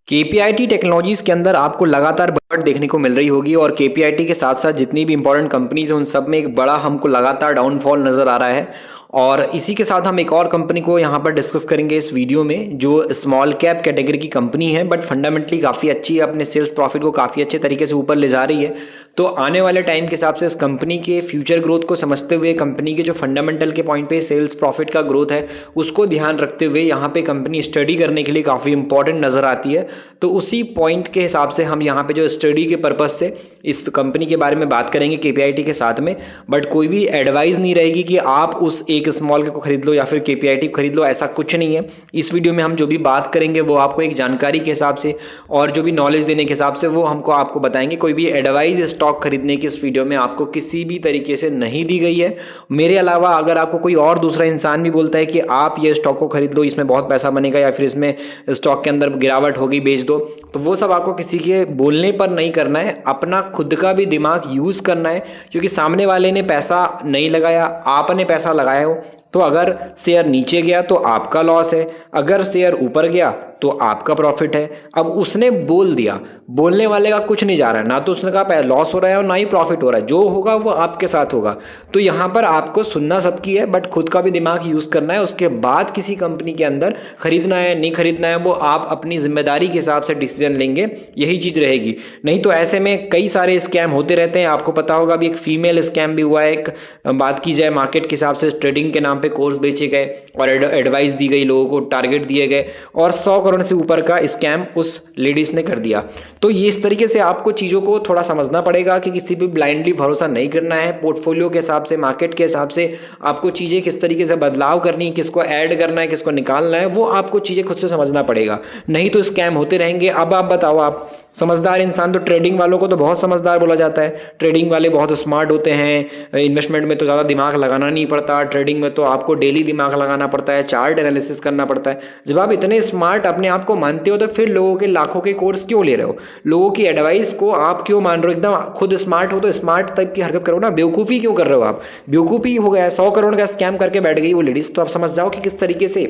KPIT technologies के अंदर आपको लगातार बढ़त देखने को मिल रही होगी और केपीआईटी के साथ साथ जितनी भी इंपॉर्टेंट कंपनीज हैं उन सब में एक बड़ा हमको लगातार डाउनफॉल नज़र आ रहा है। और इसी के साथ हम एक और कंपनी को यहाँ पर डिस्कस करेंगे इस वीडियो में, जो स्मॉल कैप कैटेगरी की कंपनी है बट फंडामेंटली काफ़ी अच्छी है, अपने सेल्स प्रॉफिट को काफ़ी अच्छे तरीके से ऊपर ले जा रही है। तो आने वाले टाइम के हिसाब से इस कंपनी के फ्यूचर ग्रोथ को समझते हुए, कंपनी के जो फंडामेंटल के पॉइंट पे सेल्स प्रॉफिट का ग्रोथ है उसको ध्यान रखते हुए यहाँ पे कंपनी स्टडी करने के लिए काफ़ी इंपॉर्टेंट नज़र आती है। तो उसी पॉइंट के हिसाब से हम यहाँ पे जो स्टडी के पर्पज़ से इस कंपनी के बारे में बात करेंगे केपीआईटी के साथ में। बट कोई भी एडवाइस नहीं रहेगी कि आप उस एक स्मॉल कैप को खरीद लो या फिर केपीआईटी खरीद लो, ऐसा कुछ नहीं है। इस वीडियो में हम जो भी बात करेंगे वो आपको एक जानकारी के हिसाब से और जो भी नॉलेज देने के हिसाब से वो हमको आपको बताएंगे। कोई भी एडवाइस स्टॉक खरीदने की इस वीडियो में आपको किसी भी तरीके से नहीं दी गई है। मेरे अलावा अगर आपको कोई और दूसरा इंसान भी बोलता है कि आप ये स्टॉक को खरीद लो, इसमें बहुत पैसा बनेगा या फिर इसमें स्टॉक के अंदर गिरावट होगी, बेच दो, तो वो सब आपको किसी के बोलने पर नहीं करना है। अपना खुद का भी दिमाग यूज़ करना है, क्योंकि सामने वाले ने पैसा नहीं लगाया, आपने पैसा लगाया हो। तो अगर शेयर नीचे गया तो आपका लॉस है, अगर शेयर ऊपर गया तो आपका प्रॉफिट है। अब उसने बोल दिया, बोलने वाले का कुछ नहीं जा रहा है, ना तो उसने कहा लॉस हो रहा है और ना ही प्रॉफिट हो रहा है, जो होगा वो आपके साथ होगा। तो यहाँ पर आपको सुनना सबकी है बट खुद का भी दिमाग यूज़ करना है। उसके बाद किसी कंपनी के अंदर खरीदना है नहीं खरीदना है वो आप अपनी जिम्मेदारी के हिसाब से डिसीजन लेंगे, यही चीज़ रहेगी। नहीं तो ऐसे में कई सारे स्कैम होते रहते हैं। आपको पता होगा अभी एक फीमेल स्कैम भी हुआ है। एक बात की जाए मार्केट के हिसाब से, ट्रेडिंग के नाम पे कोर्स बेचे गए और एडवाइस दी गई, लोगों को टारगेट दिए गए और 100 करोड़ से ऊपर का स्कैम उस लेडीज ने कर दिया। तो ये इस तरीके से आपको चीज़ों को थोड़ा समझना पड़ेगा कि किसी भी ब्लाइंडली भरोसा नहीं करना है। पोर्टफोलियो के हिसाब से, मार्केट के हिसाब से आपको चीज़ें किस तरीके से बदलाव करनी है, किसको ऐड करना है, किसको निकालना है, वो आपको चीज़ें खुद से समझना पड़ेगा। नहीं तो स्कैम होते रहेंगे। अब आप बताओ, आप समझदार इंसान, तो ट्रेडिंग वालों को तो बहुत समझदार बोला जाता है। ट्रेडिंग वाले बहुत स्मार्ट होते हैं, इन्वेस्टमेंट में तो ज़्यादा दिमाग लगाना नहीं पड़ता, ट्रेडिंग में तो आपको डेली दिमाग लगाना पड़ता है, चार्ट एनालिसिस करना पड़ता है। जब आप इतने स्मार्ट अपने आप को मानते हो तो फिर लोगों के लाखों के कोर्स क्यों ले रहे हो? लोगों की एडवाइस को आप क्यों मान रहे हो? एकदम खुद स्मार्ट हो तो स्मार्ट टाइप की हरकत करो ना। बेवकूफ़ी क्यों कर रहे हो आप? बेवकूफ़ी हो गया। 100 करोड़ का स्कैम करके बैठ गई वो लेडीज़। तो आप समझ जाओ कि किस तरीके से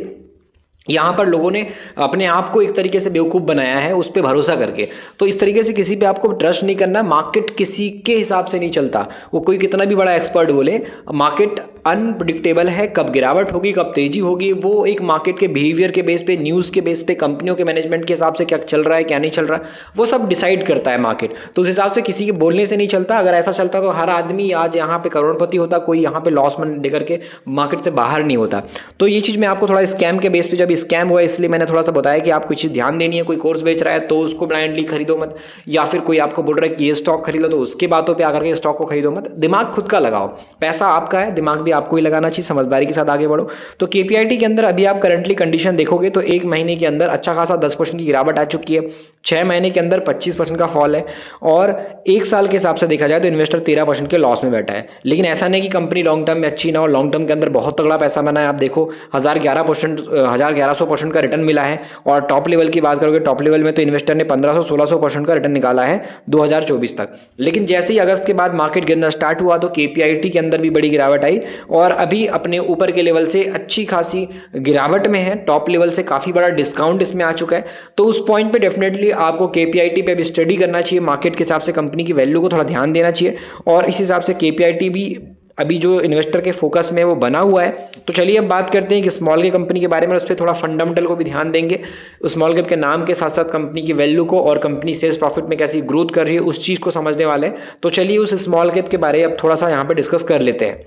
यहाँ पर लोगों ने अपने आप को एक तरीके से बेवकूफ़ बनाया है उस पर भरोसा करके। तो इस तरीके से किसी पे आपको ट्रस्ट नहीं करना। मार्केट किसी के हिसाब से नहीं चलता, वो कोई कितना भी बड़ा एक्सपर्ट बोले, मार्केट अनप्रिडिक्टेबल है। कब गिरावट होगी, कब तेजी होगी, वो एक मार्केट के बिहेवियर के बेस पे, न्यूज़ के बेस पे, कंपनियों के मैनेजमेंट के हिसाब से क्या चल रहा है क्या नहीं चल रहा, वो सब डिसाइड करता है मार्केट। तो उस हिसाब से किसी के बोलने से नहीं चलता। अगर ऐसा चलता तो हर आदमी आज यहाँ पे करोड़पति होता, कोई यहाँ पे लॉस में लेकर के मार्केट से बाहर नहीं होता। तो ये चीज़ मैं आपको थोड़ा स्कैम के बेस पे, जब स्कैम हुआ इसलिए मैंने थोड़ा सा बताया कि आपको चीज़ ध्यान देनी है। कोई कोर्स बेच रहा है तो उसको ब्लाइंडली खरीदो मत, या फिर कोई आपको बोल रहा है कि ये स्टॉक खरीद लो तो उसके बातों पे आकर के स्टॉक को खरीदो मत। दिमाग खुद का लगाओ, पैसा आपका है, दिमाग भी आपको ही लगाना चाहिए। समझदारी के साथ आगे बढ़ो। तो केपीआईटी के अंदर अभी आप करंटली कंडीशन देखोगे तो 1 महीने के अंदर अच्छा खासा 10% की गिरावट आ चुकी है, 6 महीने के अंदर 25% का फॉल है, और 1 साल के हिसाब से देखा जाए तो इन्वेस्टर 13% के लॉस में बैठा है। लेकिन ऐसा नहीं कि कंपनी लॉन्ग टर्म में अच्छी ना हो, लॉन्ग टर्म के अंदर बहुत तगड़ा पैसा बना है। आप देखो 1100% का रिटर्न मिला है। और टॉप लेवल की बात करोगे, टॉप लेवल में तो इन्वेस्टर ने 1500-1600% का रिटर्न निकाला है 2024 तक। लेकिन जैसे ही अगस्त के बाद मार्केट गिरना स्टार्ट हुआ तो केपीआईटी के अंदर भी बड़ी गिरावट आई और अभी अपने ऊपर के लेवल से अच्छी खासी गिरावट में है। टॉप लेवल से काफ़ी बड़ा डिस्काउंट इसमें आ चुका है। तो उस पॉइंट पे डेफिनेटली आपको केपीआईटी पे भी स्टडी करना चाहिए, मार्केट के हिसाब से कंपनी की वैल्यू को थोड़ा ध्यान देना चाहिए, और इस हिसाब से केपीआईटी भी अभी जो इन्वेस्टर के फोकस में वो बना हुआ है। तो चलिए अब बात करते हैं कि स्मॉल कैप कंपनी के बारे में, उस पर थोड़ा फंडामेंटल को भी ध्यान देंगे। स्मॉल कैप के नाम के साथ साथ कंपनी की वैल्यू को और कंपनी सेल्स प्रॉफिट में कैसी ग्रोथ कर रही है उस चीज़ को समझने वाले हैं। तो चलिए उस स्मॉल कैप के बारे में अब थोड़ा सा यहाँ पे डिस्कस कर लेते हैं।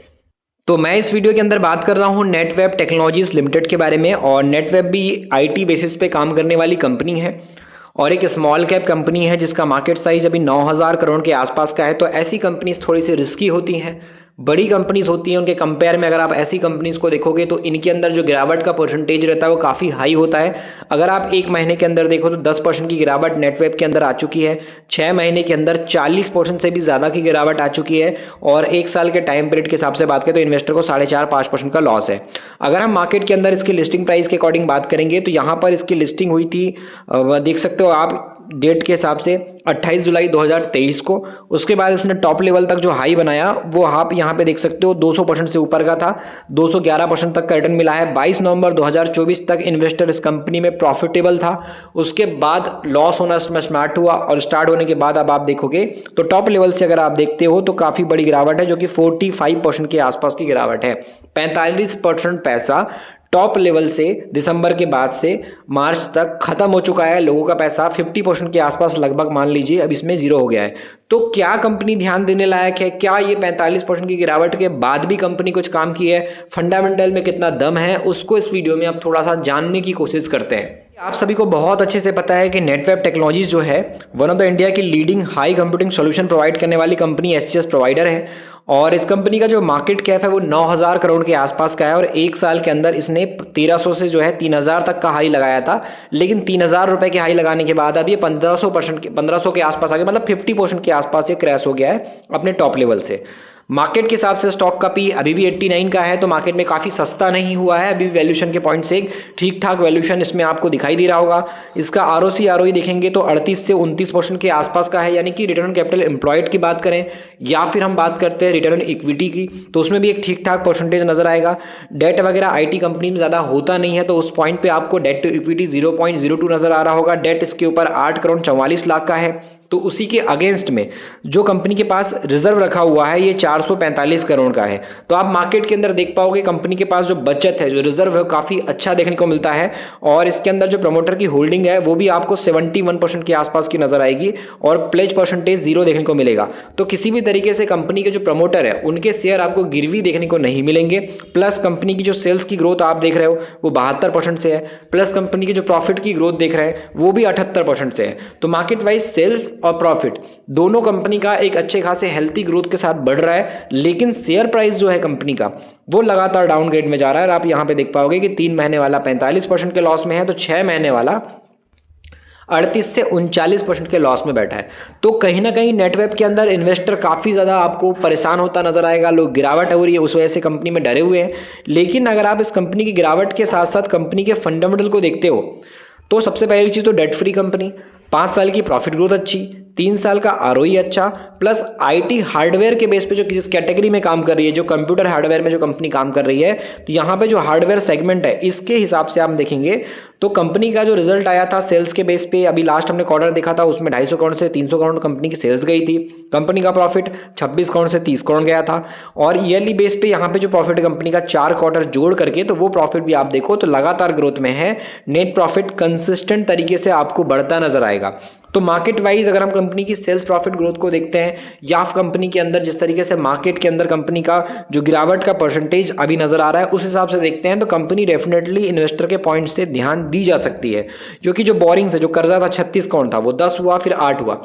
तो मैं इस वीडियो के अंदर बात कर रहा हूँ नेटवेब टेक्नोलॉजीज लिमिटेड के बारे में, और नेटवेब भी आईटी बेसिस पे काम करने वाली कंपनी है और एक स्मॉल कैप कंपनी है जिसका मार्केट साइज अभी 9000 करोड़ के आसपास का है। तो ऐसी कंपनीज थोड़ी सी रिस्की होती हैं, बड़ी कंपनीज होती हैं। उनके कंपेयर में अगर आप ऐसी कंपनीज को देखोगे तो इनके अंदर जो गिरावट का परसेंटेज रहता है वो काफ़ी हाई होता है। अगर आप 1 महीने के अंदर देखो तो 10% की गिरावट नेटवेब के अंदर आ चुकी है, 6 महीने के अंदर 40% से भी ज़्यादा की गिरावट आ चुकी है, और 1 साल के टाइम पीरियड के हिसाब से बात करें तो इन्वेस्टर को 4.5-5% का लॉस है। अगर हम मार्केट के अंदर इसकी लिस्टिंग प्राइस के अकॉर्डिंग बात करेंगे तो यहाँ पर इसकी लिस्टिंग हुई थी, देख सकते हो आप, डेट के हिसाब से 28 जुलाई 2023 को। उसके बाद इसने टॉप लेवल तक जो हाई बनाया वो आप यहाँ पे देख सकते हो 200% से ऊपर का था, 211% तक का रिटर्न मिला है। 22 नवंबर 2024 तक इन्वेस्टर इस कंपनी में प्रॉफिटेबल था। उसके बाद लॉस होना स्टार्ट हुआ और स्टार्ट होने के बाद अब आप देखोगे तो टॉप लेवल से अगर आप देखते हो तो काफी बड़ी गिरावट है, जो कि 45% के आसपास की गिरावट है। 45% पैसा टॉप लेवल से दिसंबर के बाद से मार्च तक खत्म हो चुका है। लोगों का पैसा 50% के आसपास लगभग मान लीजिए अब इसमें जीरो हो गया है। तो क्या कंपनी ध्यान देने लायक है? क्या ये 45% की गिरावट के बाद भी कंपनी कुछ काम की है? फंडामेंटल में कितना दम है, उसको इस वीडियो में अब थोड़ा सा जानने की कोशिश करते हैं। आप सभी को बहुत अच्छे से पता है कि नेटवेब टेक्नोलॉजीज जो है वन ऑफ द इंडिया की leading high computing solution provide करने वाली कंपनी एचसीएस प्रोवाइडर है। और इस कंपनी का जो मार्केट कैप है वो 9000 करोड़ के आसपास का है और एक साल के अंदर इसने 1300 से जो है 3000 तक का हाई लगाया था। लेकिन 3000 रुपए के हाई लगाने के बाद अब ये 1500 के आसपास आ गया, मतलब 50% के आसपास ये क्रैश हो गया है अपने टॉप लेवल से। मार्केट के हिसाब से स्टॉक का पी अभी भी 89 का है, तो मार्केट में काफ़ी सस्ता नहीं हुआ है अभी वैल्यूशन के पॉइंट से। ठीक ठाक वैल्यूशन इसमें आपको दिखाई दे रहा होगा। इसका आरओसी आरओई देखेंगे तो 38 से 29% के आसपास का है, यानी कि रिटर्न ऑन कैपिटल एम्प्लॉयड की बात करें या फिर हम बात करते हैं रिटर्न ऑन इक्विटी की तो उसमें भी एक ठीक ठाक परसेंटेज नजर आएगा। डेट वगैरह आईटी कंपनी में ज़्यादा होता नहीं है, तो उस पॉइंट पर आपको डेट टू इक्विटी 0.02 नजर आ रहा होगा। डेट इसके ऊपर 8 करोड़ 44 लाख का है। तो उसी के अगेंस्ट में जो कंपनी के पास रिजर्व रखा हुआ है ये 445 करोड़ का है। तो आप मार्केट के अंदर देख पाओगे कंपनी के पास जो बचत है, जो रिजर्व है, काफ़ी अच्छा देखने को मिलता है। और इसके अंदर जो प्रमोटर की होल्डिंग है वो भी आपको 71% के आसपास की नजर आएगी और प्लेज परसेंटेज 0 देखने को मिलेगा। तो किसी भी तरीके से कंपनी के जो प्रमोटर है उनके शेयर आपको गिरवी देखने को नहीं मिलेंगे। प्लस कंपनी की जो सेल्स की ग्रोथ आप देख रहे हो वो 72% से है। प्लस कंपनी की जो प्रॉफिट की ग्रोथ देख रहे हैं वो भी 78% से है। तो मार्केट वाइज सेल्स और प्रॉफिट दोनों कंपनी का एक अच्छे खासे हेल्थी ग्रोथ के साथ बढ़ रहा है। लेकिन शेयर प्राइस जो है कंपनी का वो लगातार डाउनग्रेड में जा रहा है। और आप यहां पे देख पाओगे कि 3 महीने वाला 45% के लॉस में है, तो 6 महीने वाला 38 से 39% के लॉस में बैठा है। तो कहीं ना कहीं नेटवेब के अंदर इन्वेस्टर काफ़ी ज़्यादा आपको परेशान होता नजर आएगा। लोग गिरावट हो रही है उस वजह से कंपनी में डरे हुए हैं। लेकिन अगर आप इस कंपनी की गिरावट के साथ साथ कंपनी के फंडामेंटल को देखते हो तो सबसे पहली चीज़ तो डेट फ्री कंपनी, 5 साल की प्रॉफिट ग्रोथ अच्छी, 3 साल का आरओई अच्छा, प्लस आईटी हार्डवेयर के बेस पे जो किस कैटेगरी में काम कर रही है, जो कंप्यूटर हार्डवेयर में जो कंपनी काम कर रही है, तो यहाँ पे जो हार्डवेयर सेगमेंट है इसके हिसाब से आप देखेंगे तो कंपनी का जो रिजल्ट आया था सेल्स के बेस पे, अभी लास्ट हमने क्वार्टर देखा था उसमें 250 करोड़ से 300 करोड़ कंपनी की सेल्स गई थी। कंपनी का प्रॉफिट 26 करोड़ से 30 करोड़ गया था। और ईयरली बेस पे यहाँ पे जो प्रॉफिट है कंपनी का 4 क्वार्टर जोड़ करके, तो वो प्रॉफिट भी आप देखो तो लगातार ग्रोथ में है। नेट प्रॉफिट कंसिस्टेंट तरीके से आपको बढ़ता नजर आएगा। तो मार्केट वाइज अगर हम कंपनी की सेल्स प्रॉफिट ग्रोथ को देखते हैं या कंपनी के अंदर जिस तरीके से मार्केट के अंदर कंपनी का जो गिरावट का परसेंटेज अभी नजर आ रहा है उस हिसाब से देखते हैं तो कंपनी डेफिनेटली इन्वेस्टर के पॉइंट से ध्यान दी जा सकती है। क्योंकि जो बोरिंग्स है, जो कर्जा था 36 करोड़ था वो 10 हुआ फिर 8 हुआ,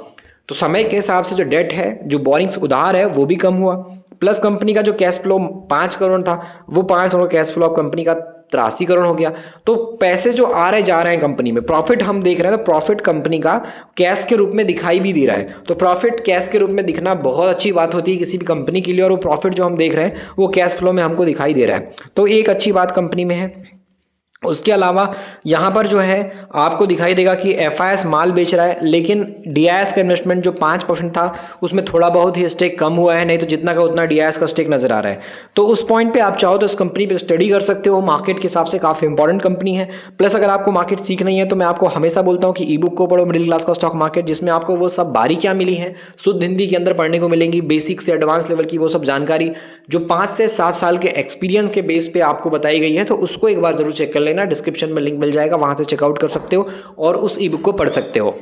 तो समय के हिसाब से जो डेट है, जो बोरिंग्स उधार है वो भी कम हुआ। प्लस कंपनी का जो कैश फ्लो 5 करोड़ था वो 5 करोड़ कैश फ्लो अब कंपनी का 83 करोड़ हो गया। तो पैसे जो आ रहे जा रहे हैं कंपनी में, प्रॉफिट हम देख रहे हैं तो प्रॉफिट कंपनी का कैश के रूप में दिखाई भी दे रहा है। तो प्रॉफिट कैश के रूप में दिखना बहुत अच्छी बात होती है किसी भी कंपनी के लिए, और वो प्रॉफिट जो हम देख रहे हैं वो कैश फ्लो में हमको दिखाई दे रहा है, तो एक अच्छी बात कंपनी में है। उसके अलावा यहाँ पर जो है आपको दिखाई देगा कि एफआईएस माल बेच रहा है, लेकिन डीआईएस का इन्वेस्टमेंट जो 5% था उसमें थोड़ा बहुत ही स्टेक कम हुआ है, नहीं तो जितना का उतना डीआईएस का स्टेक नजर आ रहा है। तो उस पॉइंट पे आप चाहो तो इस कंपनी पे स्टडी कर सकते हो, मार्केट के हिसाब से काफी इंपॉर्टेंट कंपनी है। प्लस अगर आपको मार्केट सीखनी है तो मैं आपको हमेशा बोलता हूँ कि ई बुक को पढ़ो, मिडिल क्लास का स्टॉक मार्केट, जिसमें आपको वो सब बारीकियां मिली हैं शुद्ध हिंदी के अंदर पढ़ने को मिलेंगी, बेसिक से एडवांस लेवल की वो सब जानकारी जो 5 से 7 साल के एक्सपीरियंस के बेस पे आपको बताई गई है। तो उसको एक बार जरूर चेक कर लेना, डिस्क्रिप्शन में लिंक मिल जाएगा, वहां से चेकआउट कर सकते हो और उस ई बुक को पढ़ सकते हो।